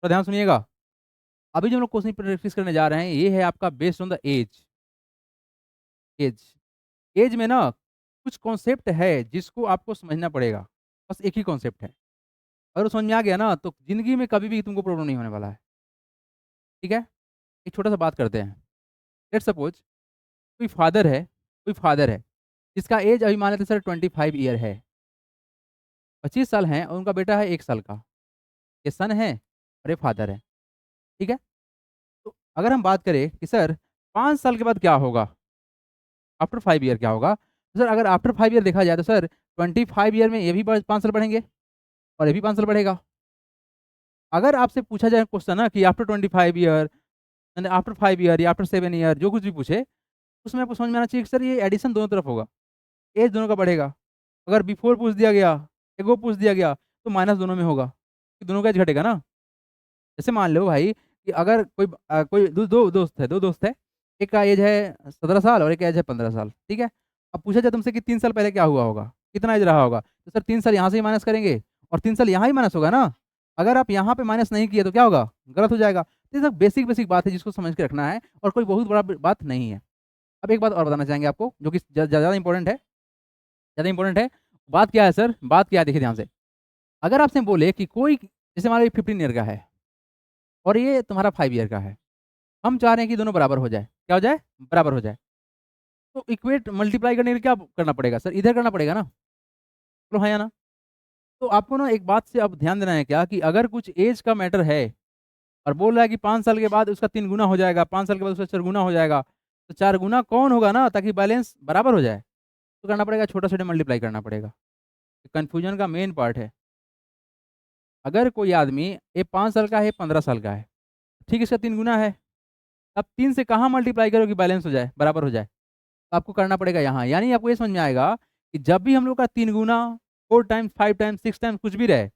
तो ध्यान सुनिएगा। अभी जो हम लोग क्वेश्चन प्रैक्टिस करने जा रहे हैं, ये है आपका based on the age. Age age में ना कुछ कॉन्सेप्ट है जिसको आपको समझना पड़ेगा। बस एक ही कॉन्सेप्ट है। अगर वो समझ में आ गया ना तो ज़िंदगी में कभी भी तुमको प्रॉब्लम नहीं होने वाला है। ठीक है? एक छोटा-सा बात करते हैं। लेट्स सपोज़ कोई फादर है जिसका एज अभी मान लेते हैं सर 25 ईयर है। 25 साल हैं और उनका बेटा है 1 साल का। ये सन है और ये फादर है। ठीक है? तो अगर हम बात करें कि सर 5 साल के बाद क्या होगा? आफ्टर 5 ईयर क्या होगा? तो सर अगर आफ्टर 5 ईयर देखा जाए तो सर 25 ईयर में ये भी 5 साल बढ़ेंगे और ये भी 5 साल बढ़ेगा। अगर आपसे पूछा जाए क्वेश्चन ना कि आफ्टर 25 ईयर यानी आफ्टर 5 ईयर या आफ्टर 7 ईयर जो कुछ भी पूछे, उसमें आपको समझ में आना चाहिए कि सर ये एडिशन दोनों तरफ होगा। एज दोनों का बढ़ेगा। अगर बिफोर पूछ दिया गया, एगो पूछ दिया गया तो माइनस दोनों में होगा, कि दोनों का एज घटेगा ना। जैसे मान लो भाई कि अगर कोई दो दोस्त है, एक का एज है 17 साल और एक का एज है 15 साल, ठीक है? अब पूछा जाए तुमसे कि 3 साल पहले क्या हुआ होगा? कितना एज रहा होगा? तो सर 3 साल यहाँ से ही माइनस करेंगे और 3 साल यहाँ ही माइनस होगा ना। अगर आप यहाँ पे माइनस नहीं किए तो क्या होगा? गलत हो जाएगा। तो ये सब बेसिक बात है जिसको समझ के रखना है और कोई बहुत बड़ा ब बात नहीं है। अब एक बात और बताना चाहेंगे आपको जो कि ज़्यादा इम्पोर्टेंट है, ज़्यादा इम्पोर्टेंट है। बात क्या है सर? बात क्या है देखिए ध्यान से। अगर आपसे बोले कि कोई जैसे मान लीजिए 15 ईयर का है और ये तुम्हारा 5 ईयर का है। हम चाह रहे हैं कि दोनों बराबर हो जाए। क्या हो जाए? बराबर हो जाए। तो इक्वेट मल्टीप्लाई करने के लिए क्या करना पड़ेगा सर? इधर करना पड़ेगा ना? बोलो हाँ या ना? तो आपको ना एक बात से अब ध्यान देना है क्या कि अगर कुछ ऐज का मैटर है और बोल रहा है कि 5 साल के बाद उसका 3 गुना हो जाएगा, 5 साल के बाद उसका 4 गुना हो जाएगा, तो 4 गुना कौन होगा ना ताकि बैलेंस बराबर हो जाए? तो करना पड़ेगा छोटा-छोटा मल्टीप्लाई करना पड़ेगा। कन्फ्यूजन का मेन पार्ट है। अगर कोई आदमी ये 5 साल का है, ये 15 साल का है, ठीक इसका 3 गुना है। अब 3 से कहाँ मल्टीप्लाई करो कि बैलेंस हो जाए, बराबर हो जाए? आपको करना पड़ेगा यहाँ। यानी आपको ये समझ में आएगा कि जब भी हम लोग का 3 गुना, 4 टाइम्स, 5 टाइम्स, 6 टाइम्स कुछ भी रहे,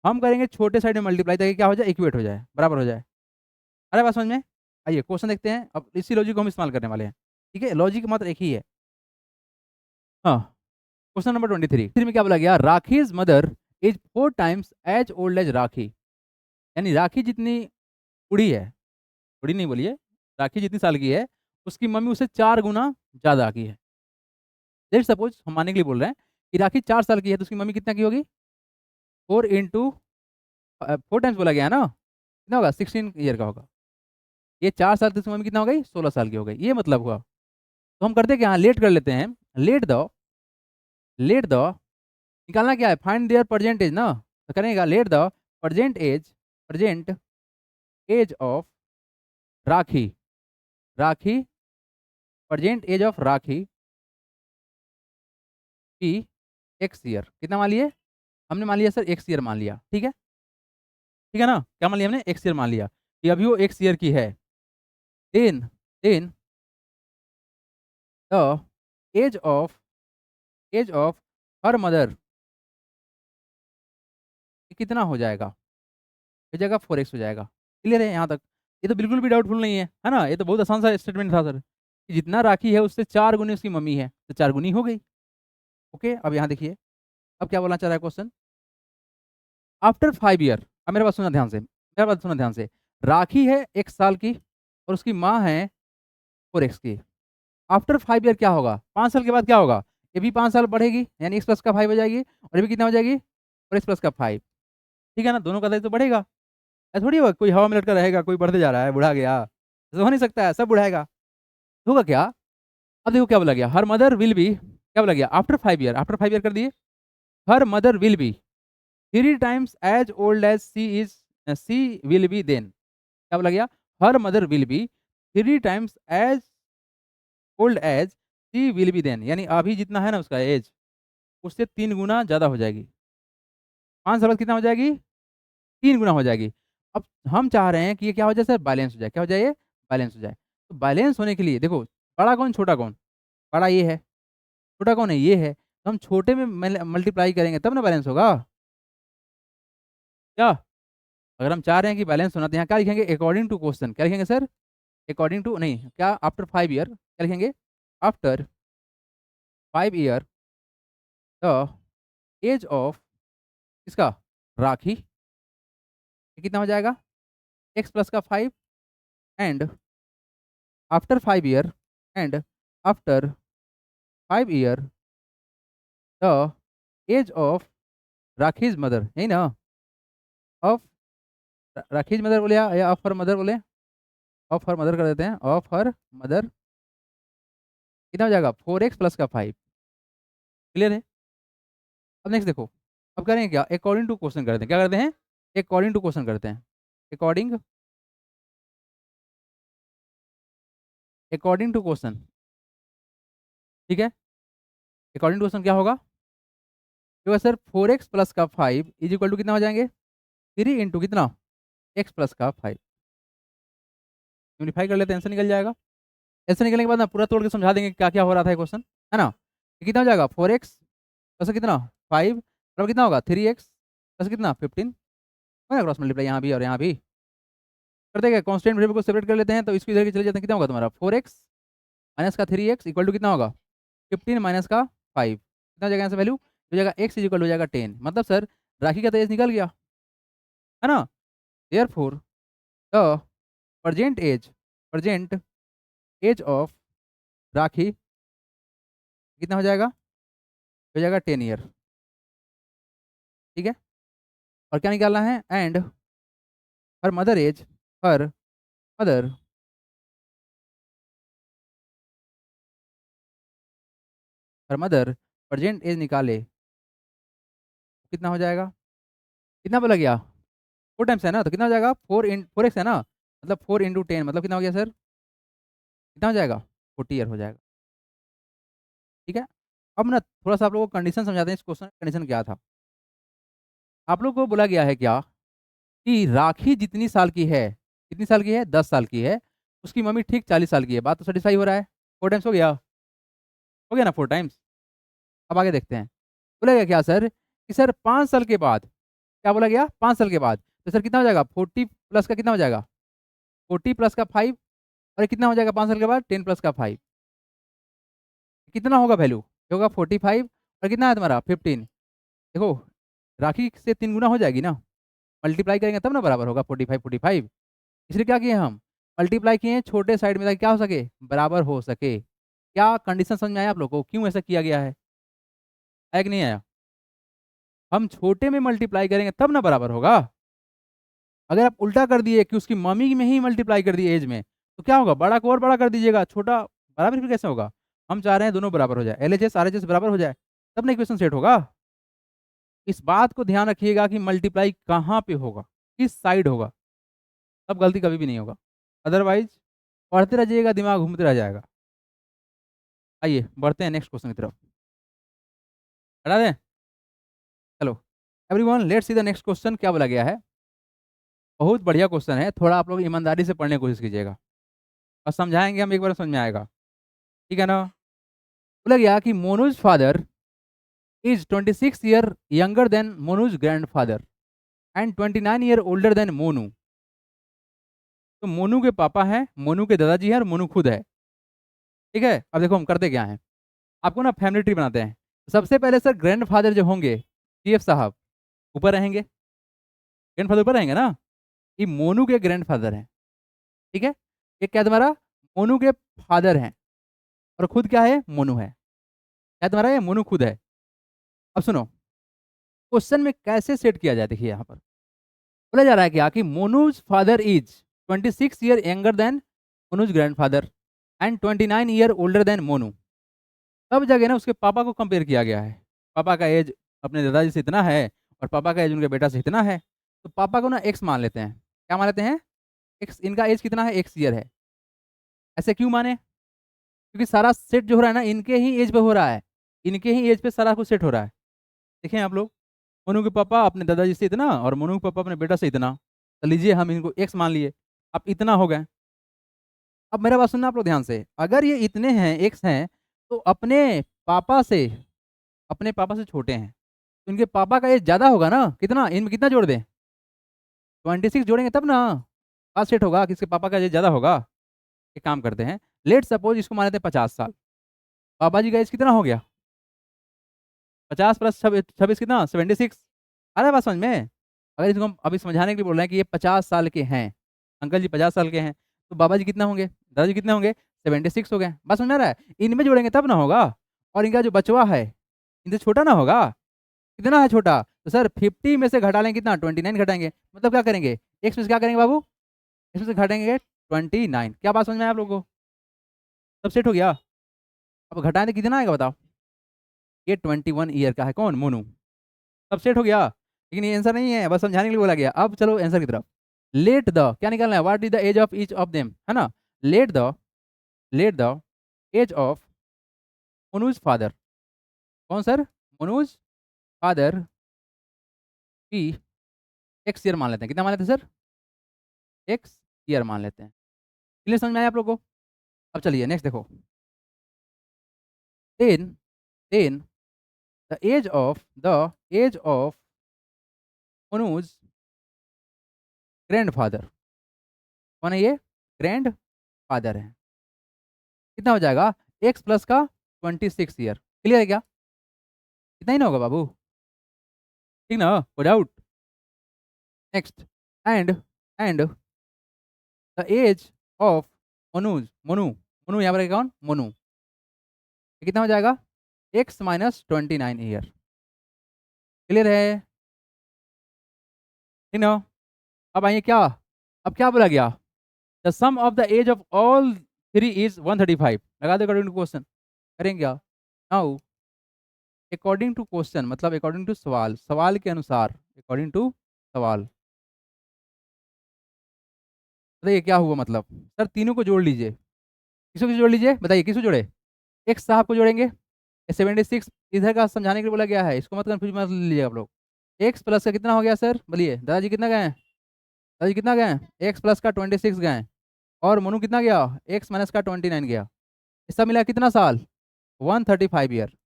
हम करेंगे छोटे साइड में मल्टीप्लाई ताकि क्या हो जाए? इक्वेट हो जाए, बराबर हो जाए। आ रहा है बात समझ में? आइए क्वेश्चन देखते हैं। अब इसी लॉजिक को हम इस्तेमाल करने वाले हैं। ठीक है? लॉजिक मात्र एक ही है। हाँ, क्वेश्चन नंबर 23 में क्या बोला गया? Rakhi's mother is 4 times as old as Rakhi. यानी राखी जितनी बूढ़ी है, बूढ़ी नहीं बोलिए, राखी जितनी साल की है, उसकी मम्मी उससे 4 गुना ज़्यादा की है। लेट्स सपोज़ हम मानने के लिए बोल रहे हैं कि राखी 4 साल की है तो उसकी मम्मी कितना की होगी? 4 इंटू 4 टाइम्स बोला गया है ना? कितना होगा? 16 ईयर का होगा। ये 4 साल तो उसकी मम्मी कितना हो गई? 16 साल की हो गई। ये मतलब हुआ। तो हम करते क्या? लेट कर लेते हैं। लेट द निकालना क्या है? फाइंड देयर प्रेजेंट एज ना? तो करेंगे let the present age of Rakhi. Rakhi present age of Rakhi की एक्स ईयर। कितना मान लिए? हमने मान लिया सर एक्स ईयर मान लिया। ठीक है? ठीक है ना? क्या मान लिया हमने? एक्स ईयर मान लिया कि अभी वो एक्स ईयर की है। Then then the age of age of her mother कितना हो जाएगा? हो जाएगा 4x हो जाएगा। क्लियर है यहाँ तक? ये तो बिल्कुल भी डाउटफुल नहीं है ना? ये तो बहुत आसान सा स्टेटमेंट था सर, कि जितना राखी है उससे 4 गुनी उसकी मम्मी है, तो 4 गुनी हो गई। ओके, अब यहाँ देखिए, अब क्या बोलना चाह रहा है क्वेश्चन? आफ्टर 5 ईयर, अब मेरे बात सुनना ध्यान से, मेरा बात सुनना ध्यान से। राखी है 1 साल की और उसकी माँ है 4x की। आफ्टर 5 ईयर क्या होगा? 5 साल के बाद क्या होगा? ये भी 5 साल बढ़ेगी, यानी x प्लस का 5 हो जाएगी और ये भी कितना हो जाएगी? 4x प्लस का 5। ठीक है ना? दोनों का साइज़ तो बढ़ेगा। ऐसा थोड़ी होगा कोई हवा में लटका रहेगा, कोई बढ़ते जा रहा है, बुढ़ा गया। ऐसा हो नहीं सकता है, सब बुढ़ाएगा। होगा क्या? अब देखो क्या बोला गया? हर मदर विल बी क्या बोला गया? आफ्टर 5 ईयर कर दिए। Her mother will be 3 times as old as she will be then. क्या बोला गया? Her mother will be 3 times as old as she will be then. यानी अभी जितना है ना उसका एज, उससे 3 गुना ज़्यादा हो जाएगी। 5 साल बाद कितना हो जाएगी? 3 गुना हो जाएगी। अब हम चाह रहे हैं कि ये क्या हो जाए सर? बैलेंस हो जाए। क्या हो जाए ये? बैलेंस हो जाए। तो बैलेंस होने के लिए देखो, बड़ा कौन, छोटा कौन? बड़ा ये है, छोटा कौन है? ये है। तो हम छोटे में मल्टीप्लाई करेंगे तब ना बैलेंस होगा। क्या? अगर हम चाह रहे हैं कि बैलेंस होना तो यहाँ क्या लिखेंगे? According to question. क्या लिखेंगे सर? अकॉर्डिंग टू नहीं, क्या आफ्टर 5 ईयर क्या लिखेंगे? After 5 year the age of किसका? राखी ये कितना हो जाएगा x प्लस का 5 and after 5 year and after 5 year the age of Rakhi's mother, यही ना? ऑफ राखीज मदर बोले या ऑफ हर मदर बोले? ऑफ हर मदर कर देते हैं, ऑफ हर मदर कितना हो जाएगा 4x प्लस का 5। क्लियर है? अब नेक्स्ट देखो, अब करेंगे क्या, अकॉर्डिंग टू क्वेश्चन करते हैं। क्या करते हैं? अकॉर्डिंग टू क्वेश्चन करते हैं। अकॉर्डिंग अकॉर्डिंग टू क्वेश्चन, ठीक है? अकॉर्डिंग टू क्वेश्चन क्या होगा? तो सर 4x प्लस का 5 इज इक्वल टू कितना हो जाएंगे 3 इंटू कितना x प्लस का 5। सिम्प्लीफाई कर लेते हैं, आंसर निकल जाएगा। आंसर निकलने के बाद ना पूरा तोड़ के समझा देंगे क्या क्या हो रहा था ये क्वेश्चन, है ना? ये कितना हो जाएगा 4x प्लस कितना 5 मतलब कितना होगा 3x प्लस कितना 15 है ना, क्रॉस मल्टीप्लाई यहाँ भी और यहाँ भी करते हैं। कॉन्स्टेंट वेरिएबल को सेपरेट कर लेते हैं, तो इसको इधर के चले जाते हैं। कितना होगा तुम्हारा 4x माइनस का 3x इक्वल टू कितना होगा 15 माइनस का 5, कितना हो जाएगा आंसर वैल्यू हो जाएगा x इज इक्वल हो जाएगा 10। मतलब सर राखी का तो एज निकल गया, है ना? Therefore the present age of Rakhi कितना हो जाएगा 10 ईयर, ठीक है? और क्या निकालना है, and her mother age her mother her mother present age निकाले, कितना हो जाएगा, कितना बोला गया 4 टाइम्स है ना, तो कितना हो जाएगा 4x है ना, मतलब 4 × 10 मतलब कितना हो गया सर, कितना हो जाएगा 40 ईयर हो जाएगा, ठीक है? अब ना थोड़ा सा आप लोगों को कंडीशन समझाते हैं। इस क्वेश्चन कंडीशन क्या था, आप लोग को बोला गया है क्या कि राखी जितनी साल की है, कितनी साल की है 10 साल की है, उसकी मम्मी ठीक 40 साल की है। बात तो सेटिस्फाई हो रहा है, 4 टाइम्स हो गया ना 4 टाइम्स। अब आगे देखते हैं, बोला गया क्या सर कि सर 5 साल के बाद, क्या बोला गया 5 साल के बाद, तो सर कितना हो जाएगा 40 प्लस का कितना हो जाएगा 40 प्लस का 5 और ये कितना हो जाएगा 5 साल के बाद 10 प्लस का 5, कितना होगा वैल्यू, ये होगा 45 और कितना है तुम्हारा 15। देखो राखी से 3 गुना हो जाएगी ना, मल्टीप्लाई करेंगे तब ना बराबर होगा 45 45। इसलिए क्या किए हम मल्टीप्लाई किए हैं छोटे साइड में ताकि क्या हो सके बराबर हो सके। क्या कंडीशन समझ में आया आप लोग को, क्यों ऐसा किया गया है कि नहीं आया? हम छोटे में मल्टीप्लाई करेंगे तब ना बराबर होगा। अगर आप उल्टा कर दिए कि उसकी मम्मी में ही मल्टीप्लाई कर दिए एज में, तो क्या होगा बड़ा को और बड़ा कर दीजिएगा, छोटा बराबर फिर कैसे होगा? हम चाह रहे हैं दोनों बराबर हो जाए, LHS RHS बराबर हो जाए, तब ना इक्वेशन सेट होगा। इस बात को ध्यान रखिएगा कि मल्टीप्लाई कहाँ पे होगा, किस साइड होगा, तब गलती कभी भी नहीं होगा। अदरवाइज पढ़ते रहिएगा, दिमाग घूमते रह जाएगा। आइए बढ़ते हैं नेक्स्ट क्वेश्चन की तरफ, हटा दें, चलो everyone let's see the next question. क्या बोला गया है, बहुत बढ़िया क्वेश्चन है, थोड़ा आप लोग ईमानदारी से पढ़ने की कोशिश कीजिएगा और समझाएंगे हम, एक बार समझ में आएगा, ठीक है ना? बोला गया कि Monu's father is 26 year younger than Monu's grandfather and 29 year older than Monu. तो मोनू के पापा हैं, मोनू के दादाजी हैं और मोनू खुद है, ठीक है? अब देखो हम करते क्या है, आपको ना फैमिली ट्री बनाते हैं। सबसे पहले सर ग्रैंडफादर जो होंगे CF साहब ऊपर रहेंगे, ग्रैंडफादर ऊपर रहेंगे ना, ये मोनू के ग्रैंडफादर हैं, ठीक है? ये क्या तुम्हारा मोनू के फादर हैं और खुद क्या है मोनू है, क्या तुम्हारा ये मोनू खुद है। अब सुनो क्वेश्चन में कैसे सेट किया जाए, देखिए यहाँ पर बोला जा रहा है क्या कि Monu's father is 26 year younger than Monu's grandfather and 29 year older than Monu. सब जगह ना उसके पापा को कंपेयर किया गया है, पापा का एज अपने दादाजी से इतना है और पापा का एज उनके बेटा से इतना है, तो पापा को ना एक्स मान लेते हैं। क्या मान लेते हैं एक्स, इनका एज कितना है एक्स ईयर है। ऐसे क्यों माने, क्योंकि सारा सेट जो हो रहा है ना इनके ही एज पे हो रहा है, इनके ही एज पे सारा कुछ सेट हो रहा है। देखें आप लोग, मोनू के पापा अपने दादाजी से इतना और मोनू के पापा अपने बेटा से इतना, तो लीजिए हम इनको एक्स मान लिए, अब इतना हो गए। अब मेरा बात सुनना आप लोग ध्यान से, अगर ये इतने हैं एक्स हैं तो पापा से अपने पापा से छोटे हैं, तो इनके पापा का एज ज़्यादा होगा ना, कितना इनमें कितना जोड़ दें 26 जोड़ेंगे तब ना बात सेट होगा कि इसके पापा का एज ज़्यादा होगा। एक काम करते हैं, लेट सपोज इसको मान लेते हैं 50 साल, पापा जी का एज कितना हो गया 50 प्लस 26 कितना 76, आ रहा है बात समझ में? अगर इसको हम अभी समझाने के लिए बोल रहे हैं कि ये 50 साल के हैं, अंकल जी 50 साल के हैं, तो बाबा जी कितना होंगे, दादाजी कितने होंगे, 76 हो गए। बस समझ में आ रहा है, इनमें जोड़ेंगे तब ना होगा। और इनका जो बचवा है इनसे छोटा ना होगा, कितना है छोटा, तो सर 50 में से घटा लेंगे कितना, 29 घटाएंगे, मतलब क्या करेंगे, एक्स में से क्या करेंगे बाबू, एक्स में से घटाएंगे 29। क्या बात समझ में आया आप लोगों को, सब सेट हो गया। अब घटाएं तो कितना आएगा बताओ, ये 21 ईयर का है कौन, मोनू। सब सेट हो गया, लेकिन ये आंसर नहीं है, बस समझाने के लिए बोला गया। अब चलो आंसर की तरफ। लेट द क्या निकालना है, what is the age of each of them, है ना। Let the age of Manoj father, कौन सर, मनोज फादर की एक्स ईयर मान लेते हैं, कितना मान लेते हैं सर, एक्स ईयर मान लेते हैं। क्लियर समझ में आया आप लोगों को। अब चलिए नेक्स्ट देखो, then then the age of Manoj grandfather, कौन है ये, ग्रैंड फादर है, कितना हो जाएगा, एक्स प्लस का 26 ईयर। क्लियर है क्या, इतना ही ना होगा बाबू, ठीक ना, no doubt. Next, and the age of Manoj, Manu Manu यहाँ पर कौन, मनु, ये कितना हो जाएगा, एक्स माइनस 29 ईयर। क्लियर है, ठीक ना। अब आइए क्या, अब क्या बोला गया, the sum of the age of all three is 135, लगा दो अकॉर्डिंग टू क्वेश्चन, करेंगे क्या। नाउ अकॉर्डिंग टू क्वेश्चन मतलब अकॉर्डिंग टू सवाल, सवाल के अनुसार, अकॉर्डिंग टू सवाल, बताइए क्या हुआ मतलब, सर तीनों को जोड़ लीजिए, किसको किसको जोड़ लीजिए बताइए, किसको जोड़े, एक साहब को जोड़ेंगे, 76 इधर का समझाने के लिए बोला गया है, इसको मत कंफ्यूज मत लीजिए आप लोग। एक्स प्लस का कितना हो गया सर, बोलिए दादाजी कितना गए हैं, दादाजी कितना गए हैं, एक्स प्लस का 26 गए हैं, और मनु कितना गया, एक्स माइनस का 29 गया, इसका मिला कितना साल, 135 ईयर।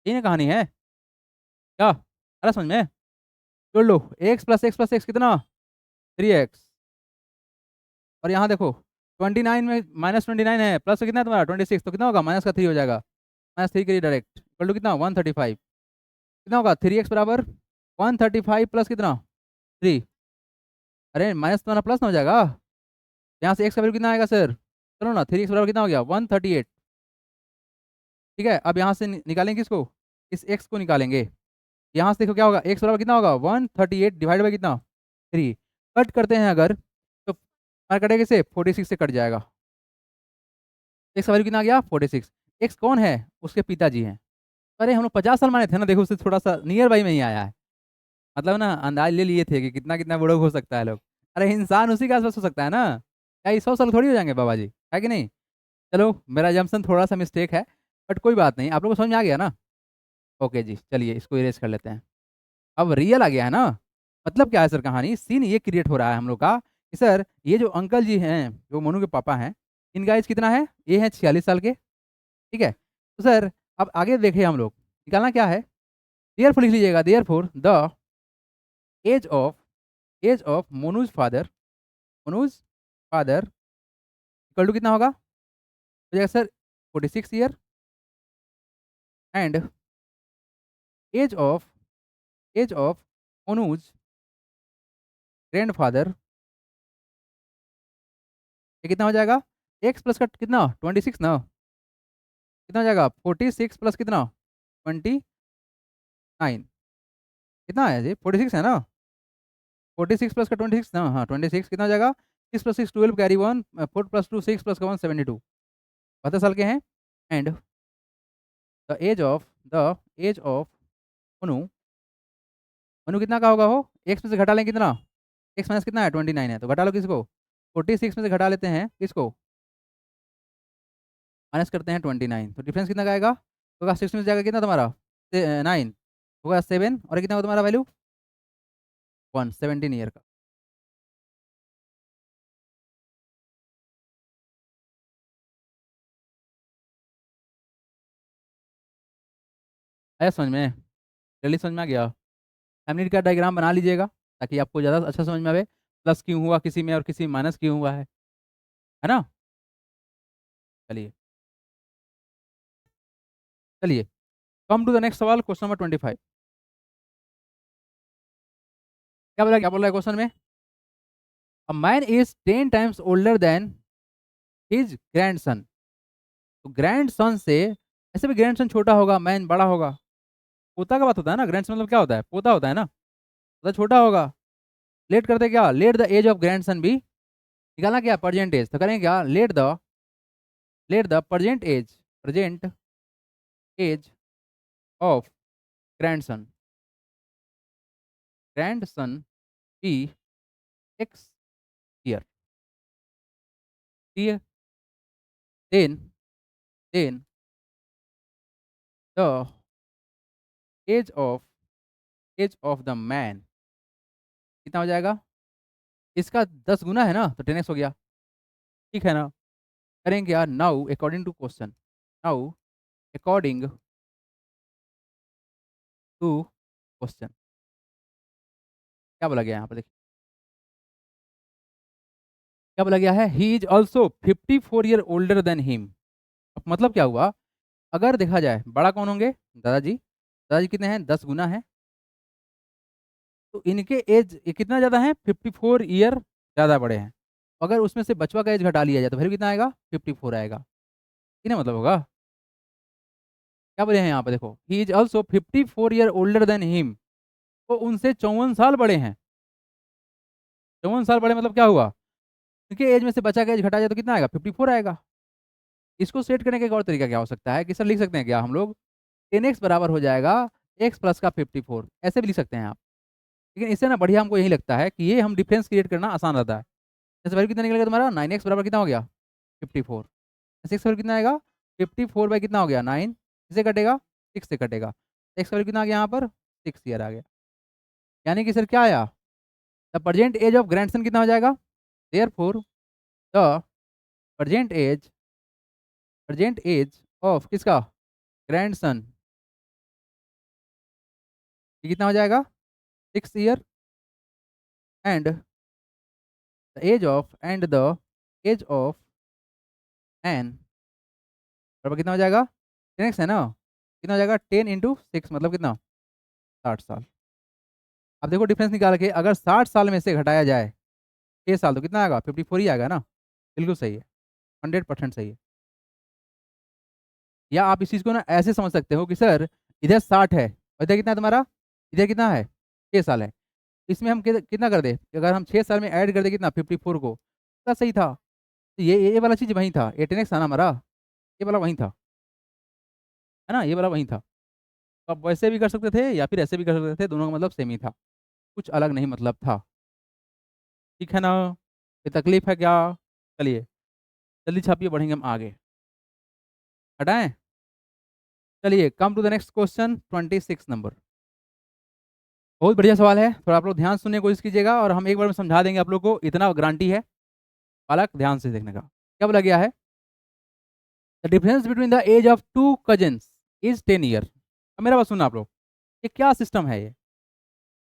ये ना कहानी है क्या, अरे समझ में, जोड़ लो, एक्स प्लस एक्स कितना, 3x, और यहाँ देखो 29 में -29 है, प्लस कितना है तुम्हारा 26, तो कितना होगा, माइनस का 3 हो जाएगा, -3 करिए डायरेक्ट, इक्वल टू कितना 135, कितना होगा 3x बराबर 135 प्लस कितना 3, अरे माइनस तुम्हारा प्लस ना हो जाएगा, यहाँ से x का वैल्यू कितना आएगा सर, चलो ना 3x बराबर कितना हो गया 138। ठीक है, अब यहाँ से निकालेंगे किसको, इस x को निकालेंगे, यहाँ से देखो क्या होगा, x बराबर कितना होगा 138 डिवाइड बाई कितना 3, कट करते हैं अगर तो कटेगा से 46 से कट जाएगा, एक्स का वैल्यू कितना आ गया 46, एक्स कौन है, उसके पिताजी हैं। अरे हम लोग 50 साल माने थे ना, देखो उससे थोड़ा सा नियर बाई में ही आया है, मतलब ना अंदाज ले लिए थे कि कितना कितना बड़ा हो सकता है लोग, अरे इंसान उसी के आसपास हो सकता है ना, क्या ये 100 साल थोड़ी हो जाएंगे बाबा जी, है कि नहीं। चलो मेरा जम्पसन थोड़ा सा मिस्टेक है, बट कोई बात नहीं, आप लोग को समझ में आ गया ना। ओके जी, चलिए इसको इरेज कर लेते हैं। अब रियल आ गया है ना, मतलब क्या है सर, कहानी सीन ये क्रिएट हो रहा है हम लोग का कि सर ये जो अंकल जी हैं जो मोनू के पापा हैं, इनका एज कितना है, ये है 46 साल के, ठीक है। तो सर अब आगे देखें हम लोग, निकालना क्या है, देयरफॉर लिख लीजिएगा, therefore the age of Monu's father, Monu's father equal to कितना होगा, हो जाएगा sir 46 year, and age of Monu's grand father, ये कितना हो जाएगा, एक्स प्लस का कितना 26 ना, कितना हो जाएगा 46 प्लस कितना 29, कितना है जी 46 है ना, 46 प्लस का 26 ना, हाँ 26 कितना हो जाएगा, 6 प्लस 6 12 कैरी 1, 4 प्लस 2 6 प्लस का 1 72, 72 साल के हैं। And the age of Manu, Manu कितना का होगा हो, एक्स में से घटा लें कितना, एक्स माइनस कितना है 29 है, तो घटा लो किसको, 46 में से घटा लेते हैं किसको, माइनस करते हैं 29, तो डिफरेंस कितना का आएगा, होगा 6 में से जाएगा कितना तुम्हारा 9, होगा 7, और कितना होगा तुम्हारा वैल्यू 17 ईयर का। आया समझ में, जल्दी समझ में आ गया। फैमिली का डायग्राम बना लीजिएगा ताकि आपको ज़्यादा अच्छा समझ में आवे, प्लस क्यों हुआ किसी में और किसी में माइनस क्यों हुआ है ना। चलिए चलिए, कम टू द नेक्स्ट सवाल, क्वेश्चन नंबर 25। क्या बोल रहा है क्वेश्चन में? A man is 10 times older than his grandson. तो ग्रैंडसन से, ऐसे भी ग्रैंडसन छोटा होगा, मैन बड़ा होगा। पोता का बात होता है ना, ग्रैंडसन मतलब क्या होता है? पोता होता है ना, पोता छोटा होगा। लेट करते क्या, let the age of grandson भी, निकालना क्या, प्रेजेंट एज। तो करेंगे क्या, let the present age of grandson, be X year. ठीक है, then then the age of the man कितना हो जाएगा? इसका 10 गुना है ना, तो 10x हो गया। ठीक है ना? करेंगे यार, now according to question, now according to question, क्या बोला गया यहाँ पर, देखिए क्या बोला गया है, he is also 54 year older than him. मतलब क्या हुआ, अगर देखा जाए बड़ा कौन होंगे, दादाजी। दादाजी कितने हैं, 10 गुना है। तो इनके एज ये कितना ज़्यादा है, 54 ईयर ज़्यादा बड़े हैं। अगर उसमें से बचवा का एज घटा लिया जाए तो फिर कितना आएगा, 54 आएगा। कितना मतलब होगा, क्या बोले हैं यहाँ पे, देखो he is also 54 year older than him. तो उनसे 54 साल बड़े हैं। 54 साल बड़े मतलब क्या हुआ, इनके एज में से बचा का एज घटा जाए तो कितना आएगा, 54 आएगा। इसको सेट करने का एक और तरीका क्या हो सकता है कि सर लिख सकते हैं क्या हम लोग, 10x बराबर हो जाएगा x प्लस का 54, ऐसे भी लिख सकते हैं आप। लेकिन इससे ना बढ़िया हमको यही लगता है कि ये हम डिफरेंस क्रिएट करना आसान रहता है। जैसे वैल्यू कितना निकलेगा तुम्हारा, 9x बराबर कितना हो गया, 54। सिक्स वैल्यू कितना आएगा, 54 बाई कितना हो गया, 9। किससे कटेगा, 6 से कटेगा। एक्स वैल्यू कितना आ गया यहाँ पर, 6 ईयर आ गया। यानी कि सर क्या आया, the present age of grandson कितना हो जाएगा, therefore the present age of किसका, ग्रैंडसन, ये कितना हो जाएगा, 6 year. And the age of N बराबर कितना हो जाएगा, 10x है ना, कितना हो जाएगा, 10 × 6 मतलब कितना, 60 साल। अब देखो डिफरेंस निकाल के, अगर 60 साल में से घटाया जाए 6 साल तो कितना आएगा, 54 ही आएगा ना। बिल्कुल सही है, 100% सही है। या आप इस चीज़ को ना ऐसे समझ सकते हो कि सर इधर 60 है और इधर कितना है तुम्हारा, इधर कितना है, 6 साल है। इसमें हम कितना कर दे, अगर हम 6 साल में ऐड कर दे कितना, 54 को, कितना सही था। तो ये वाला चीज़ वहीं था, 10x था ना हमारा, ये वाला वहीं था, है ना, ये वाला वहीं था। तो आप वैसे भी कर सकते थे या फिर ऐसे भी कर सकते थे, दोनों का मतलब सेम ही था, कुछ अलग नहीं मतलब था। ठीक है ना, ये तकलीफ है क्या। चलिए जल्दी छापिए, बढ़ेंगे हम आगे, हटाएं। चलिए come to the next question, 26 number. बहुत बढ़िया सवाल है, थोड़ा आप लोग ध्यान सुनने की कोशिश कीजिएगा और हम एक बार में समझा देंगे आप लोग को, इतना गारंटी है। बालक ध्यान से देखने का, क्या बोला गया है, the difference between the age of two cousins is 10 year. अब मेरा बात सुनना आप लोग, ये क्या सिस्टम है, ये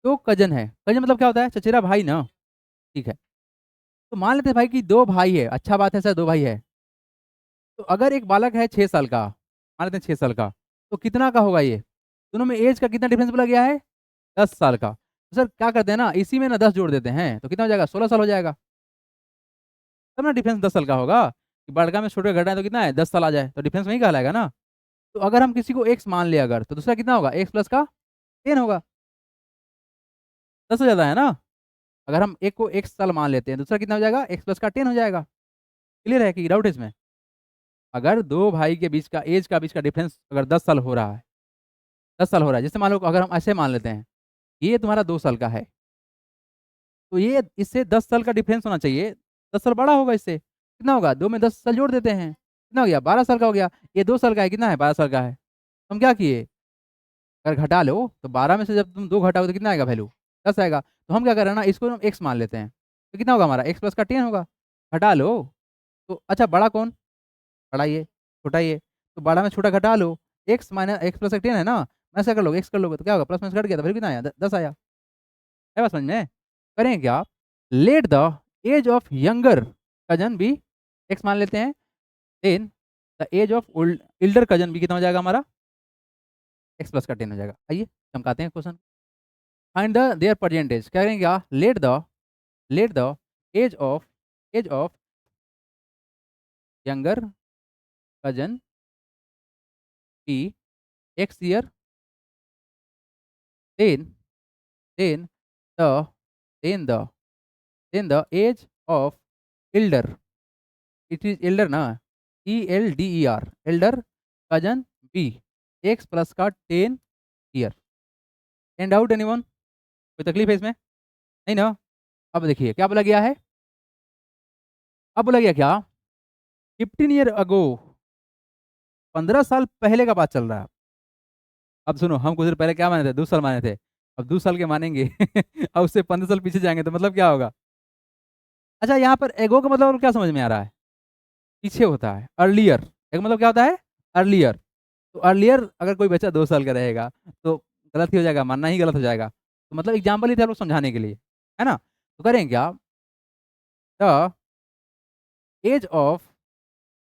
दो कजन है, कजन मतलब क्या होता है, चचेरा भाई ना। ठीक है, तो मान लेते हैं भाई कि दो भाई है, अच्छा बात है सर, दो भाई है। तो अगर एक बालक है 6 साल का, मान लेते हैं 6 साल का, तो कितना का होगा ये, दोनों में एज का कितना डिफरेंस बोला गया है, 10 साल का। तो सर क्या करते हैं ना, इसी में ना 10 जोड़ देते हैं तो कितना हो जाएगा, 16 साल हो जाएगा। तब ना डिफरेंस 10 साल का होगा, कि बड़का में छोटे घटाए तो कितना है, 10 साल आ जाए तो डिफरेंस वही कहलाएगा ना। तो अगर हम किसी को एक्स मान ले अगर, तो दूसरा कितना होगा, एक्स प्लस का 10 होगा, 10 से ज़्यादा है ना। अगर हम एक को एक्स साल मान लेते हैं, दूसरा कितना हो जाएगा, एक्स प्लस का 10 हो जाएगा। क्लियर है कि डाउट है इसमें। अगर दो भाई के बीच का एज का डिफरेंस अगर 10 साल हो रहा है, 10 साल हो रहा है, जैसे मान लो अगर हम ऐसे मान लेते हैं, ये तुम्हारा 2 साल का है, तो ये इससे 10 साल का डिफरेंस होना चाहिए, 10 साल बड़ा होगा इससे, कितना होगा, दो में 10 साल जोड़ देते हैं, कितना हो गया, 12 साल का हो गया। ये 2 साल का है, कितना है, 12 साल का है। हम क्या किए, अगर घटा लो तो 12 में से जब तुम 2 घटाओगे तो कितना आएगा वैल्यू, 10 आएगा। तो हम क्या कर रहे हैं ना, इसको हम एक्स मान लेते हैं, तो कितना होगा हमारा, एक्स प्लस का 10 होगा। घटा लो, तो अच्छा बड़ा कौन, बड़ा ये, छोटा ये, तो बड़ा में छोटा घटा लो, एक्स माइनस एक्स प्लस का 10 है ना, माइनस कर लो, एक्स कर लोगे तो क्या होगा, प्लस माइनस कट गया तो फिर कितना आया, 10 आया। है बात समझ में। करें क्या, let the age of younger cousin भी एक्स मान लेते हैं, then the age of elder cousin भी कितना हो जाएगा हमारा, एक्स प्लस का 10 हो जाएगा। आइए चमकाते हैं question. Find the their percentage, क्या करेंगे क्या, let the age of younger cousin be X year, then then the then the then the age of elder, it is elder ना, ELDER, elder cousin be X plus का 10 year. And out anyone, कोई तकलीफ है इसमें, नहीं ना। अब देखिए क्या बोला गया है, अब बोला गया क्या, 15 ईयर अगो, 15 साल पहले का बात चल रहा है। अब सुनो, हम कुछ देर पहले क्या माने थे, 2 साल माने थे, अब 2 साल के मानेंगे अब उससे 15 साल पीछे जाएंगे तो मतलब क्या होगा। अच्छा, यहाँ पर एगो का मतलब क्या समझ में आ रहा है, पीछे होता है, अर्लियर, एक मतलब क्या होता है, अर्लियर। तो अर्लियर अगर कोई बच्चा 2 साल का रहेगा तो गलत ही हो जाएगा, मानना ही गलत हो जाएगा, तो मतलब एग्जाम्पल ही थे आप लोग समझाने के लिए, है ना। तो करें क्या, the age of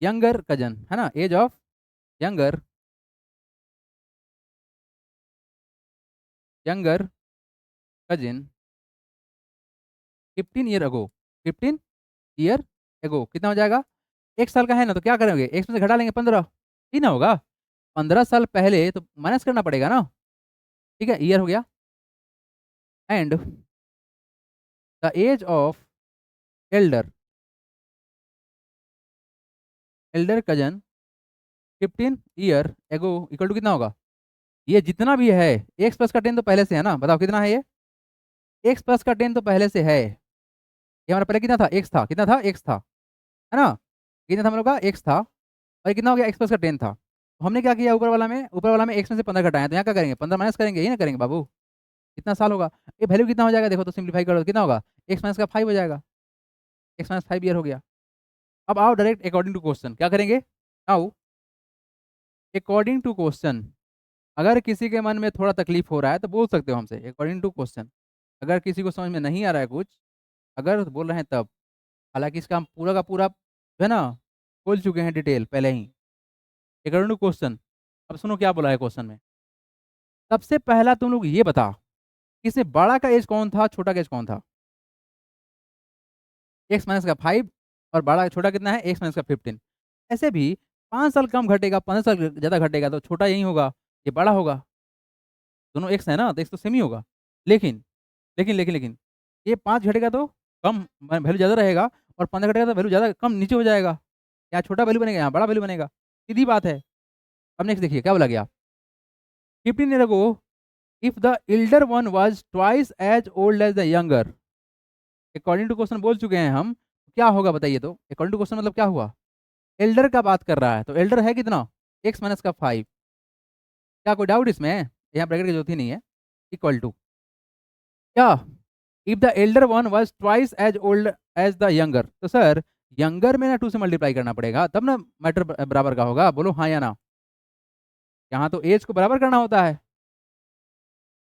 younger cousin, है ना, age of younger younger cousin 15 year ago, 15 year ago कितना हो जाएगा, 1 साल का है ना, तो क्या करेंगे, एक में से घटा लेंगे 15, ही ना होगा, 15 साल पहले तो माइनस करना पड़ेगा ना, ठीक है, ईयर हो गया। And the age of elder elder cousin 15 year ago equal to कितना होगा, ये जितना भी है, एक्स प्लस का 10 तो पहले से है ना, बताओ कितना है ये, एक्स प्लस का 10 तो पहले से है, ये हमारा पहले कितना था, एक्स था, कितना था, एक्स था, है ना, कितना था हम लोग का, एक्स था, और ये कितना हो गया, एक्स प्लस का 10 था, तो हमने क्या किया, ऊपर वाला में एक्स में से 15 घटाया, तो यहाँ क्या करेंगे, 15 माइनस करेंगे, यही ना करेंगे बाबू, कितना साल होगा, ये वैल्यू कितना हो जाएगा, देखो तो सिंप्लीफाई करो कितना होगा, एक्स माइनस का 5 हो जाएगा, एक्स माइनस 5 ईयर हो गया। अब आओ डायरेक्ट अकॉर्डिंग टू क्वेश्चन क्या करेंगे, आओ अकॉर्डिंग टू क्वेश्चन, अगर किसी के मन में थोड़ा तकलीफ हो रहा है तो बोल सकते हो हमसे अकॉर्डिंग टू क्वेश्चन, अगर किसी को समझ में नहीं आ रहा है कुछ, अगर बोल रहे हैं तब, हालांकि इसका हम पूरा का पूरा जो है ना खोल चुके हैं डिटेल पहले ही, अकॉर्डिंग टू क्वेश्चन। अब सुनो क्या बोला है क्वेश्चन में, सबसे पहला तुम लोग ये बता, इसमें बड़ा का एज कौन था, छोटा का एज कौन था, एक्स माइनस का 5, और बड़ा छोटा कितना है, एक्स माइनस का 15। ऐसे भी 5 साल कम घटेगा, 15 साल ज़्यादा घटेगा तो छोटा यही होगा, ये बड़ा होगा, दोनों एक्स है ना, तो एक्स तो सेम ही होगा। लेकिन लेकिन ये 5 घटेगा तो कम वैल्यू ज़्यादा रहेगा, और 15 घटेगा तो वैल्यू ज़्यादा कम नीचे हो जाएगा, यहाँ छोटा वैल्यू बनेगा, यहाँ बड़ा वैल्यू बनेगा, सीधी बात है। अब नेक्स्ट देखिए क्या बोला गया, 15 year ago if the elder one was twice as old as the younger, according to question बोल चुके हैं हम, क्या होगा बताइए, तो अकॉर्डिंग टू क्वेश्चन मतलब क्या हुआ, एल्डर का बात कर रहा है, तो एल्डर है कितना, एक्स माइनस का 5, क्या कोई डाउट इसमें, यहाँ ब्रैकेट की जरूरत ही नहीं है, इक्वल टू क्या, if the elder one was twice as old as the younger, तो सर यंगर में ना 2 से मल्टीप्लाई करना पड़ेगा तब ना मैटर बराबर का होगा, बोलो हाँ या ना, यहाँ तो एज को बराबर करना होता है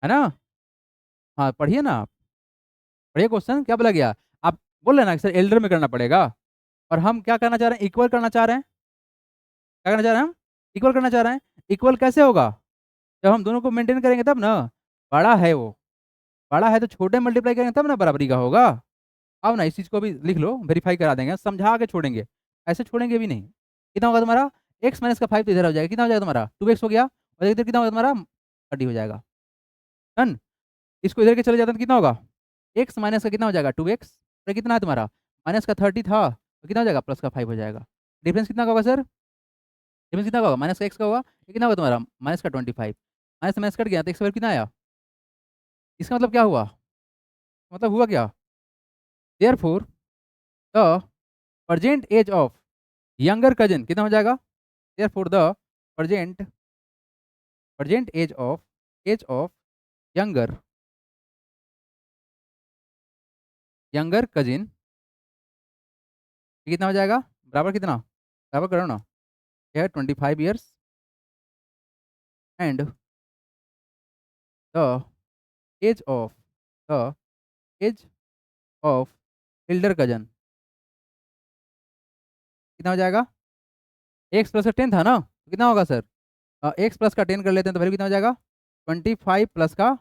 ना। हाँ पढ़िए ना आप, पढ़िए क्वेश्चन क्या बोला गया, आप बोल रहे ना कि सर एल्डर में करना पड़ेगा, और हम क्या करना चाह रहे हैं, इक्वल करना चाह रहे हैं, क्या करना चाह रहे हैं हम, इक्वल करना चाह रहे हैं, इक्वल कैसे होगा, जब हम दोनों को मेंटेन करेंगे तब ना, बड़ा है वो, बड़ा है तो छोटे मल्टीप्लाई करेंगे तब ना बराबरी का होगा। आओ ना इस चीज़ को भी लिख लो, वेरीफाई करा देंगे, समझा के छोड़ेंगे, ऐसे छोड़ेंगे भी नहीं। कितना होगा तुम्हारा, एक्स माइनस का 5 तो इधर हो जाएगा, कितना हो जाएगा तुम्हारा 2x हो गया, और इधर कितना होगा तुम्हारा 30 हो जाएगा, डन। इसको इधर के चले जाते हैं तो कितना होगा, एक्स माइनस का कितना हो जाएगा 2x, और कितना है तुम्हारा माइनस का 30 था, तो कितना हो जाएगा प्लस का 5 हो जाएगा, डिफरेंस कितना का होगा सर, डिफरेंस कितना का होगा, माइनस का एक्स का होगा, ये कितना होगा तुम्हारा माइनस का 25, माइनस से माइनस कट गया तो एक्स कितना आया, इसका मतलब क्या हुआ, मतलब हुआ क्या, therefore the present age of younger cousin कितना हो जाएगा, therefore the present present age of younger younger cousin कितना हो जाएगा, बराबर कितना, बराबर करो ना, यह 25 years and the age of the age of elder cousin कितना हो जाएगा, एक्स प्लस का 10 था ना, तो कितना होगा सर, एक्स प्लस का 10 कर लेते हैं तो वैल्यू कितना हो जाएगा, 25 प्लस का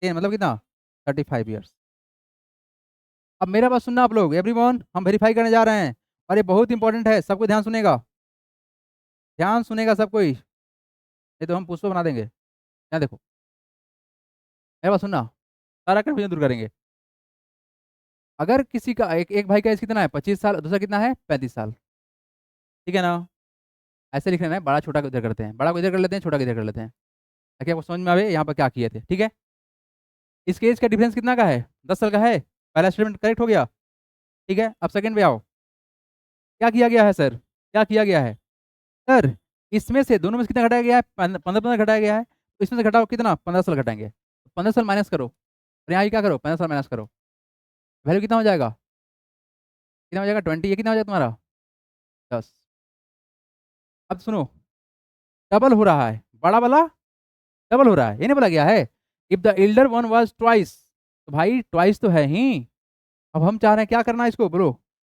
10 मतलब कितना 35 ईयर्स। अब मेरा बात सुनना आप लोग, एवरीवन, हम वेरीफाई करने जा रहे हैं और ये बहुत इंपॉर्टेंट है, सबको ध्यान सुनेगा, ध्यान सुनेगा सब कोई, नहीं तो हम पुष्प बना देंगे। यहाँ देखो, मेरा बात सुनना, सारा कंफ्यूजन दूर करेंगे। अगर किसी का एक भाई का एज कितना है 25 साल, दूसरा कितना है 35 साल, ठीक है ना? ऐसे लिख लेना है, बड़ा छोटा को इधर करते हैं, बड़ा को इधर कर लेते हैं, छोटा को इधर कर लेते हैं, ताकि आपको समझ में आवे यहाँ पर क्या किए थे, ठीक है? इसके एज का डिफरेंस कितना का है? 10 साल का है। पहला स्टेटमेंट करेक्ट हो गया, ठीक है? अब सेकंड पे आओ, क्या किया गया है सर, क्या किया गया है सर? इसमें से दोनों में से कितना घटाया गया है? 15 घटाया गया है, तो इसमें से घटाओ कितना? 15 साल घटाएंगे, 15 साल माइनस करो, और यहाँ क्या करो, 15 साल माइनस करो, वैल्यू कितना हो जाएगा? कितना हो जाएगा? 20। ये कितना हो जाएगा तुम्हारा? 10। अब सुनो, डबल हो रहा है, बड़ा वाला डबल हो रहा है, ये नहीं बोला गया है if the elder one was twice, तो भाई ट्वाइस तो है ही। अब हम चाह रहे हैं क्या करना, इसको बोलो,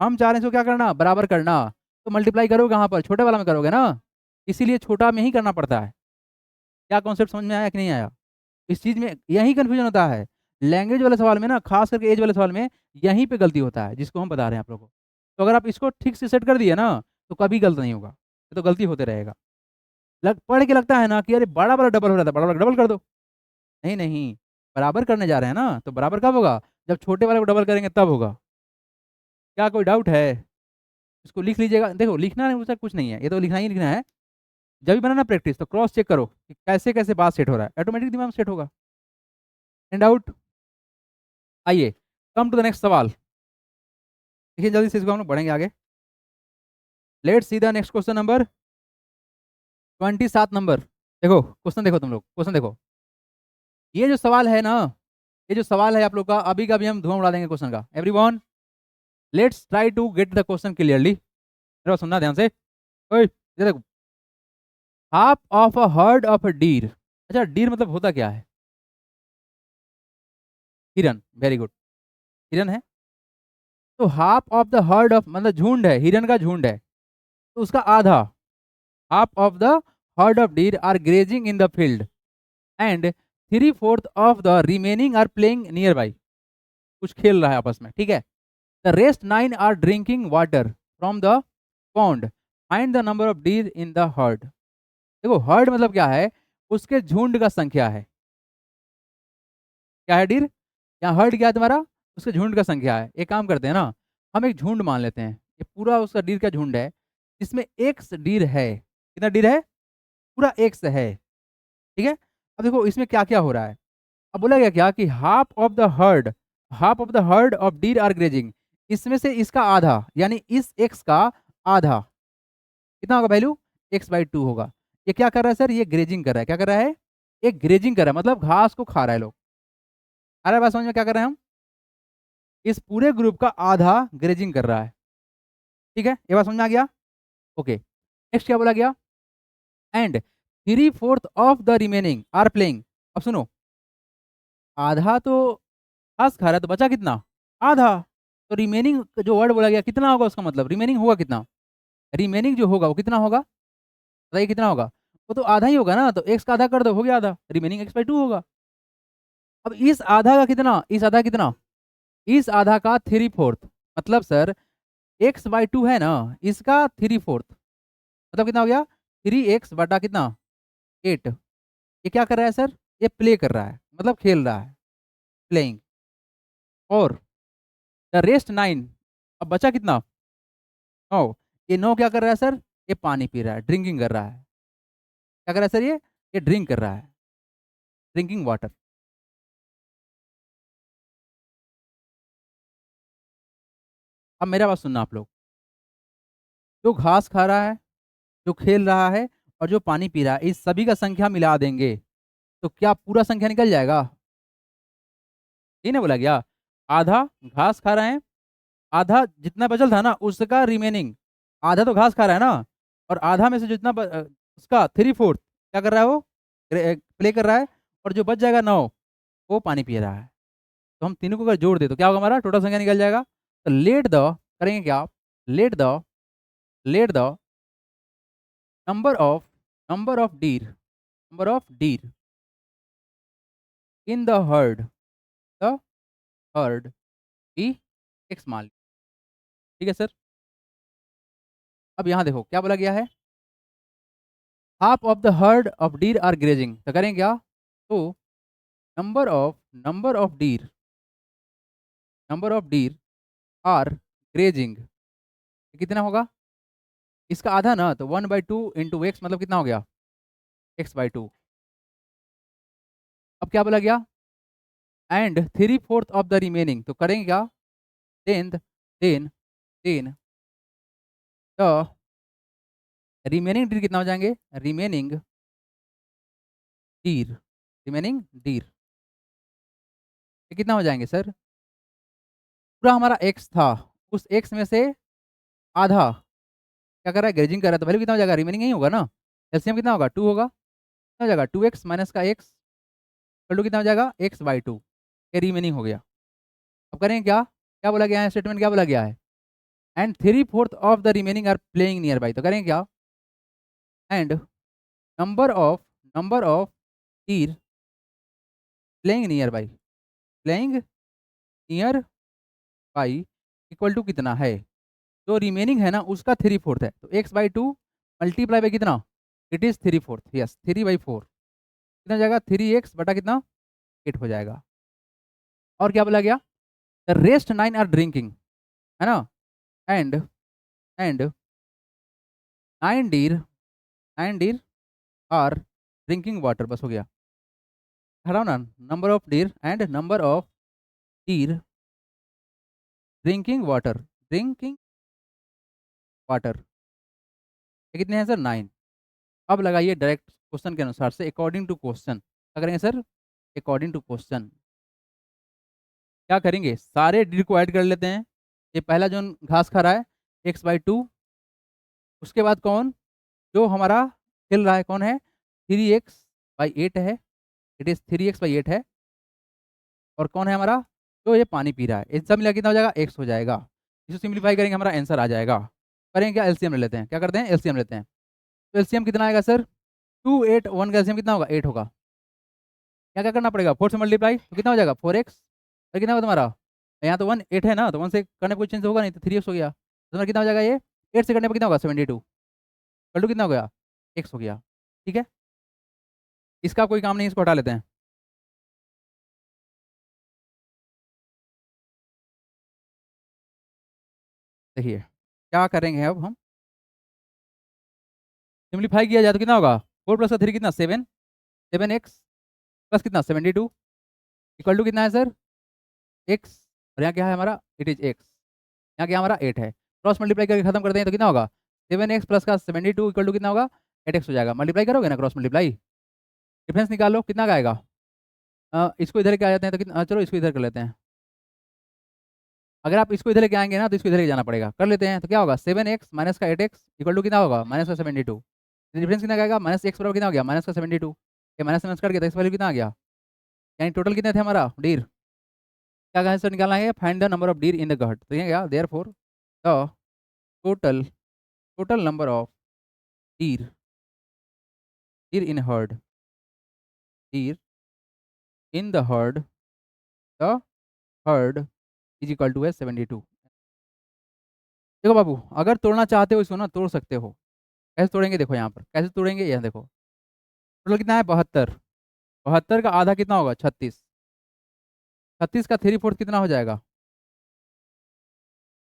हम चाह रहे हैं इसको क्या करना, बराबर करना। तो मल्टीप्लाई करोगे कहाँ पर? छोटे वाला में करोगे ना, इसीलिए छोटा में ही करना पड़ता है। क्या कॉन्सेप्ट समझ में आया कि नहीं आया? इस चीज में यही कंफ्यूजन होता है, लैंग्वेज वाले सवाल में ना, खास करके एज वाले सवाल में यहीं पे गलती होता है, जिसको हम बता रहे हैं आप लोगों को। तो अगर आप इसको ठीक से सेट कर दिए ना, तो कभी गलत नहीं होगा, ये तो गलती होते रहेगा। पढ़ के लगता है ना कि अरे बड़ा वाला डबल हो रहा था, बड़ा वाला डबल कर दो, नहीं नहीं, बराबर करने जा रहे हैं ना, तो बराबर कब होगा? जब छोटे वाले को डबल करेंगे तब होगा। क्या कोई डाउट है? इसको लिख लीजिएगा, देखो लिखना नहीं उसका कुछ नहीं है, ये तो लिखना ही लिखना है। जब भी बनाना प्रैक्टिस तो क्रॉस चेक करो कि कैसे कैसे बात सेट हो रहा है, ऑटोमेटिक दिमाग में सेट होगा। And out. आइए, कम टू द नेक्स्ट सवाल, देखिए जल्दी से इसको हम लोग बढ़ेंगे आगे। Let's see the next question number 27 number. देखो क्वेश्चन, देखो तुम लोग क्वेश्चन देखो, ये जो सवाल है ना, ये जो सवाल है आप लोग का, अभी का अभी हम धुआं उड़ा देंगे क्वेश्चन का। Everyone, let's try to get the question clearly, मेरा सुनना ध्यान से। ओए ये देखो, half of a herd of a deer, अच्छा डीर मतलब होता क्या है? हिरन, वेरी गुड, हिरन है। तो half of the herd of मतलब झुंड है, हिरन का झुंड है, तो उसका आधा, half of the herd of deer are grazing in the field and 3/4 of the remaining are playing nearby, कुछ खेल रहा है आपस में, ठीक है? The rest 9 are drinking water from the pond, find the number of deer in the herd. देखो herd मतलब क्या है, उसके झुंड का संख्या है, क्या है डीर, यहाँ हर्ड क्या है तुम्हारा, उसके झुंड का संख्या है। एक काम करते हैं ना, हम एक झुंड मान लेते हैं, ये पूरा उसका डीर का झुंड है, इसमें एक्स डीर है, कितना डीर है? पूरा एक्स है, ठीक है? अब देखो इसमें क्या क्या हो रहा है, अब बोला गया क्या कि half of the herd, half of the herd of deer are grazing, इसमें से इसका आधा, यानी इस एक्स का आधा कितना होगा वैल्यू? x/2 होगा। ये क्या कर रहा है सर? ये ग्रेजिंग कर रहा है, क्या कर रहा है? ये ग्रेजिंग कर रहा है, मतलब घास को खा रहा है लोग। आ रहा है बात समझ में? क्या कर रहे हैं हम? इस पूरे ग्रुप का आधा ग्रेजिंग कर रहा है, ठीक है? ये बात समझ में आ गया? ओके, नेक्स्ट क्या बोला गया? And 3/4 of the remaining are playing. अब सुनो, आधा तो घास खा रहा है, तो बचा कितना? आधा। तो रिमेनिंग जो वर्ड बोला गया कितना होगा, उसका मतलब रिमेनिंग होगा कितना? रिमेनिंग जो होगा वो कितना होगा, बताइए कितना होगा? वो तो आधा ही होगा ना, तो एक्स का आधा कर दो, हो गया आधा, रिमेनिंग x/2 होगा। अब इस आधा का कितना, इस आधा कितना, इस आधा का 3/4, मतलब सर x/2 है ना, इसका 3/4 मतलब कितना हो गया? 3x/, कितना? 8। ये क्या कर रहा है सर? ये प्ले कर रहा है, मतलब खेल रहा है, प्लेइंग। और द रेस्ट 9, अब बचा कितना? 9। ये 9 क्या कर रहा है सर? ये पानी पी रहा है, ड्रिंकिंग कर रहा है। क्या कर रहा है सर? ये ड्रिंक कर रहा है, ड्रिंकिंग वाटर। अब मेरा बात सुनना आप लोग, जो घास खा रहा है, जो खेल रहा है, और जो पानी पी रहा है, इस सभी का संख्या मिला देंगे तो क्या पूरा संख्या निकल जाएगा? ये ना बोला गया, आधा घास खा रहे हैं, आधा जितना बचल था ना उसका रिमेनिंग, आधा तो घास खा रहा है ना, और आधा में से जितना उसका 3/4 क्या कर रहा है वो? प्ले कर रहा है, और जो बच जाएगा 9 वो पानी पी रहा है। तो हम तीनों को अगर जोड़ दे तो क्या होगा, हमारा टोटल संख्या निकल जाएगा। तो लेट द, करेंगे क्या? Let the number of, number of deer, number of deer in the herd be X मान ली। ठीक है सर। अब यहाँ देखो क्या बोला गया है, half of the herd of deer are grazing, तो करें क्या, तो number of deer are grazing कितना होगा, इसका आधा ना, तो 1/2 इंटू एक्स मतलब कितना हो गया, x/2। अब क्या बोला गया, एंड 3/4 ऑफ द रिमेनिंग, तो करेंगे क्या, देन द रिमेनिंग डीर कितना हो जाएंगे, डीर रिमेनिंग डीर ये कितना हो जाएंगे सर, पूरा हमारा एक्स था, उस एक्स में से आधा क्या कर रहा है, ग्रेजिंग कर रहा है, तो वैल्यू कितना हो जाएगा, रिमेनिंग ही होगा ना, एलसीएम कितना होगा, 2 होगा, कितना हो जाएगा, 2x माइनस का x इक्वल टू कितना हो जाएगा, x/2, ये रिमेनिंग हो गया। अब करेंगे क्या, क्या बोला गया है स्टेटमेंट, क्या बोला गया है, and 3/4 of the remaining are playing nearby, तो करेंगे क्या, and number of deer playing nearby equal to कितना है, जो रिमेनिंग है ना उसका 3/4 है, तो x/2 मल्टीप्लाई बाई कितना, इट इज 3/4, यस 3/4 कितना हो जाएगा, 3x बटा कितना 8 हो जाएगा। और क्या बोला गया, द रेस्ट 9 आर ड्रिंकिंग, है ना, and and 9 deer are drinking water, बस हो गया, हटाओ ना, number of deer and number of deer drinking water ये कितने हैं सर, 9। अब लगाइए डायरेक्ट क्वेश्चन के अनुसार से, अकॉर्डिंग टू क्वेश्चन क्या करेंगे सर, अकॉर्डिंग टू क्वेश्चन क्या करेंगे, सारे डीर को ऐड कर लेते हैं, ये पहला जो घास खा रहा है x/2, उसके बाद कौन जो हमारा खेल रहा है कौन है, 3x/8 है, इट इज 3x/8 है, और कौन है हमारा जो ये पानी पी रहा है, इन सब मिला कितना हो जाएगा, x हो जाएगा, इसे सिंप्लीफाई करेंगे हमारा आंसर आ जाएगा। करेंगे क्या, एलसीएम ले लेते हैं, क्या करते हैं एलसीएम लेते हैं, तो एलसीएम कितना आएगा सर, 2 8 1 का एलसीएम कितना होगा, 8 होगा, क्या क्या करना पड़ेगा, 4 से मल्टीप्लाई तो कितना हो जाएगा 4x, और कितना होगा तुम्हारा, यहाँ तो 1 8 है ना, तो 1 से करने पर कोई चेंज होगा नहीं, तो 3x हो गया, तो तुम्हारा कितना हो जाएगा ये, 8 से करने पर कितना होगा 72, कल कितना हो गया, x हो गया। ठीक है, इसका कोई काम नहीं, इसको हटा लेते हैं। देखिए क्या करेंगे अब हम, सिंप्लीफाई किया जाए तो कितना होगा, 4 प्लस का 3 कितना 7x प्लस कितना 72 इक्वल टू कितना है सर, x, और यहाँ क्या है हमारा, इट इज x, यहाँ क्या हमारा 8 है, क्रॉस मल्टीप्लाई करके खत्म कर दें तो कितना होगा, 7x प्लस का 72 इक्वल टू कितना होगा, 8x हो जाएगा, मल्टीप्लाई करोगे ना, क्रॉस मल्टीप्लाई, डिफरेंस निकालो कितना का आएगा, इसको इधर के आ जाते हैं तो कितना, चलो इसको इधर कर लेते हैं, अगर आप इसको इधर लेके आएंगे ना तो इसको इधर लेके जाना पड़ेगा, कर लेते हैं, तो क्या होगा 7x माइनस का 8x इक्वल टू कितना होगा, माइनस का 72, डिफरेंस कितना आएगा, माइनस x बराबर कितना हो गया, माइनस का 72, ये माइनस माइनस कट गया, तो x वैल्यू कितना आ गया, यानी टोटल कितने थे हमारा डीर, क्या आंसर निकालना है, find the number of deer in the गहट, तो ये क्या therefore the total total number of deer deer in herd deer in the herd is equal to है 72। देखो बाबू, अगर तोड़ना चाहते हो इसको ना तोड़ सकते हो, कैसे तोड़ेंगे, देखो यहाँ पर कैसे तोड़ेंगे, यहाँ देखो टोटल कितना है 72, 72 का आधा कितना होगा 36, 36 का 3/4 कितना हो जाएगा,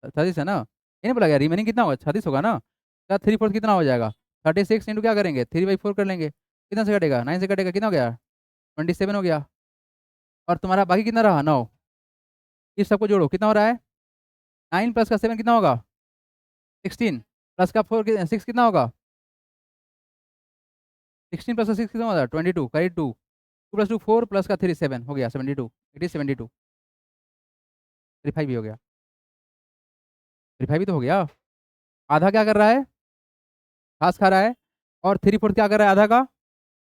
36 है ना, ये नहीं बोला गया, रिमेनिंग कितना होगा 36 होगा ना, क्या 3/4 कितना हो जाएगा, 36 इंटू क्या करेंगे 3/4 कर लेंगे, कितना से कटेगा 9 से कटेगा, कितना हो गया 27 हो गया, और तुम्हारा बाकी कितना रहा 9, इस सबको जोड़ो कितना हो रहा है, 9 प्लस का 7 कितना होगा 16, प्लस का 6 कितना होगा, 16 प्लस का 6 कितना होगा 22, करेक्ट 2 प्लस 2 4 प्लस का 3 7 हो गया 72, इट इज 72, 35 भी हो गया, 35 भी तो हो गया, आधा क्या कर रहा है, घास खा रहा है, और 3/4 क्या कर रहा है आधा का,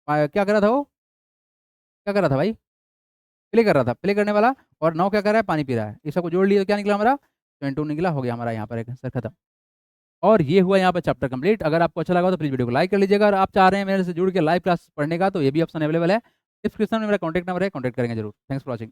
क्या कर रहा था वो, क्या कर रहा था भाई, प्ले कर रहा था, प्ले करने वाला, और 9 क्या कर रहा है पानी पी रहा है, इस सबको जोड़ लिया तो क्या निकला हमारा 22 निकला, हो गया हमारा यहाँ पर एक आंसर खत्म। और ये हुआ यहाँ पर चैप्टर कंप्लीट। अगर आपको अच्छा लगा तो प्लीज़ वीडियो को लाइक कर लीजिएगा, और आप चाह रहे हैं मेरे से जुड़ के लाइव क्लास पढ़ने का तो ये भी ऑप्शन अवेलेबल है, डिस्क्रिप्शन में मेरा कॉन्टैक्ट नंबर है, कॉन्टैक्ट करेंगे ज़रूर। Thanks for watching.